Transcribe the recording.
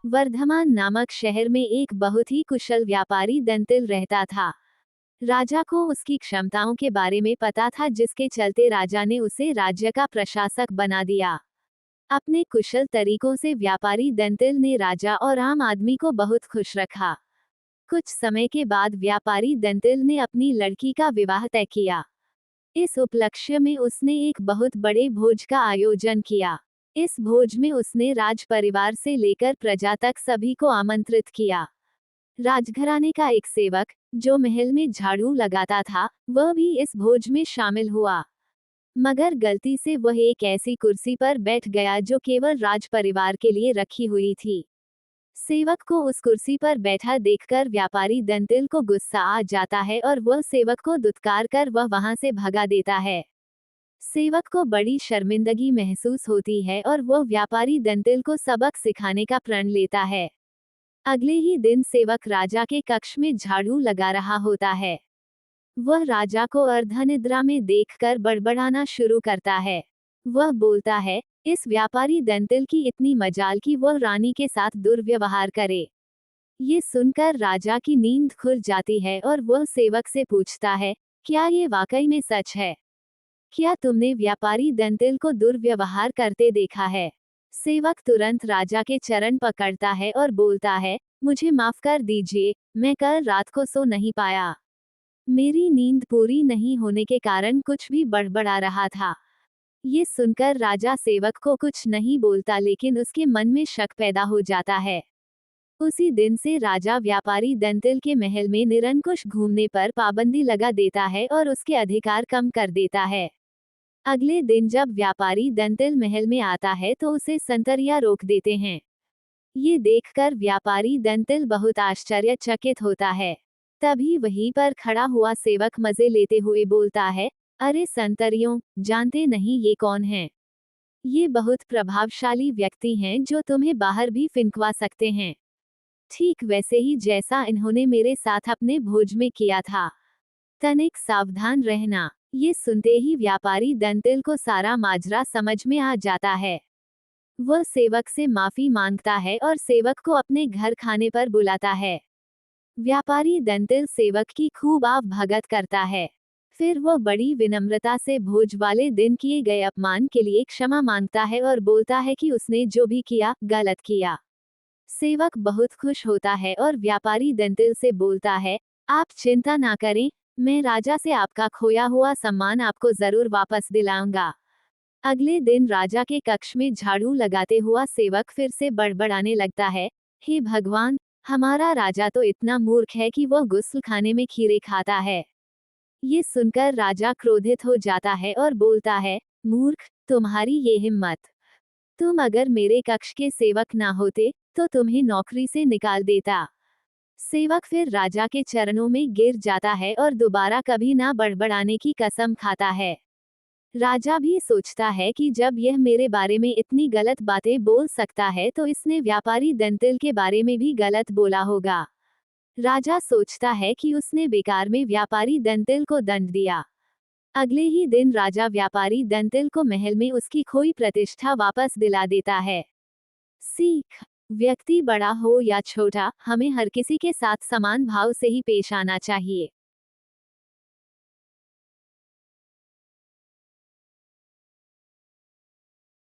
वर्धमान नामक शहर में एक बहुत ही कुशल व्यापारी दंतिल रहता था। राजा को उसकी क्षमताओं के बारे में पता था, जिसके चलते राजा ने उसे राज्य का प्रशासक बना दिया। अपने कुशल तरीकों से व्यापारी दंतिल ने राजा और आम आदमी को बहुत खुश रखा। कुछ समय के बाद व्यापारी दंतिल ने अपनी लड़की का विवाह तय किया। इस उपलक्ष्य में उसने एक बहुत बड़े भोज का आयोजन किया। इस भोज में उसने राज परिवार से लेकर प्रजा तक सभी को आमंत्रित किया। राजघराने का एक सेवक, जो महल में झाड़ू लगाता था, वह भी इस भोज में शामिल हुआ। मगर गलती से वह एक ऐसी कुर्सी पर बैठ गया जो केवल राज परिवार के लिए रखी हुई थी। सेवक को उस कुर्सी पर बैठा देखकर व्यापारी दंतिल को गुस्सा आ जाता है और वह सेवक को दुत्कार कर वह वहां से भगा देता है। सेवक को बड़ी शर्मिंदगी महसूस होती है और वह व्यापारी दंतिल को सबक सिखाने का प्रण लेता है। अगले ही दिन सेवक राजा के कक्ष में झाड़ू लगा रहा होता है। वह राजा को अर्धनिद्रा में देखकर बड़बड़ाना शुरू करता है। वह बोलता है, इस व्यापारी दंतिल की इतनी मजाल कि वह रानी के साथ दुर्व्यवहार करे। ये सुनकर राजा की नींद खुल जाती है और वह सेवक से पूछता है, क्या ये वाकई में सच है? क्या तुमने व्यापारी दंतिल को दुर्व्यवहार करते देखा है? सेवक तुरंत राजा के चरण पकड़ता है और बोलता है, मुझे माफ कर दीजिए, मैं कल रात को सो नहीं पाया। मेरी नींद पूरी नहीं होने के कारण कुछ भी बड़बड़ा रहा था। ये सुनकर राजा सेवक को कुछ नहीं बोलता, लेकिन उसके मन में शक पैदा हो जाता है। उसी दिन से राजा व्यापारी दंतिल के महल में निरंकुश घूमने पर पाबंदी लगा देता है और उसके अधिकार कम कर देता है। अगले दिन जब व्यापारी दंतिल महल में आता है तो उसे संतरिया रोक देते हैं। ये देखकर व्यापारी दंतिल बहुत आश्चर्यचकित होता है। तभी वहीं पर खड़ा हुआ सेवक मजे लेते हुए बोलता है, अरे संतरियों, जानते नहीं ये कौन है? ये बहुत प्रभावशाली व्यक्ति हैं जो तुम्हें बाहर भी फिंकवा सकते हैं। ठीक वैसे ही जैसा इन्होंने मेरे साथ अपने भोज में किया था। तनिक सावधान रहना। ये सुनते ही व्यापारी दंतिल को सारा माजरा समझ में आ जाता है। वह सेवक से माफी मांगता है और सेवक को अपने घर खाने पर बुलाता है। व्यापारी दंतिल सेवक की खूब आव भगत करता है। फिर वह बड़ी विनम्रता से भोज वाले दिन किए गए अपमान के लिए क्षमा मांगता है और बोलता है कि उसने जो भी किया, गलत किया। सेवक बहुत खुश होता है और व्यापारी दंतिल से बोलता है, आप चिंता ना करें, मैं राजा से आपका खोया हुआ सम्मान आपको जरूर वापस दिलाऊंगा। अगले दिन राजा के कक्ष में झाड़ू लगाते हुआ सेवक फिर से बड़बड़ाने लगता है, हे भगवान, हमारा राजा तो इतना मूर्ख है कि वह गुस्ल खाने में खीरे खाता है। ये सुनकर राजा क्रोधित हो जाता है और बोलता है, मूर्ख, तुम्हारी ये हिम्मत! तुम अगर मेरे कक्ष के सेवक ना होते तो तुम्हें नौकरी से निकाल देता। सेवक फिर राजा के चरणों में गिर जाता है और दोबारा कभी ना बड़बड़ाने की कसम खाता है। राजा भी सोचता है कि जब यह मेरे बारे में इतनी गलत बातें बोल सकता है तो इसने व्यापारी दंतिल के बारे में भी गलत बोला होगा। राजा सोचता है कि उसने बेकार में व्यापारी दंतिल को दंड दिया। अगले ही दिन राजा व्यापारी दंतिल को महल में उसकी खोई प्रतिष्ठा वापस दिला देता है। सीख: व्यक्ति बड़ा हो या छोटा, हमें हर किसी के साथ समान भाव से ही पेश आना चाहिए।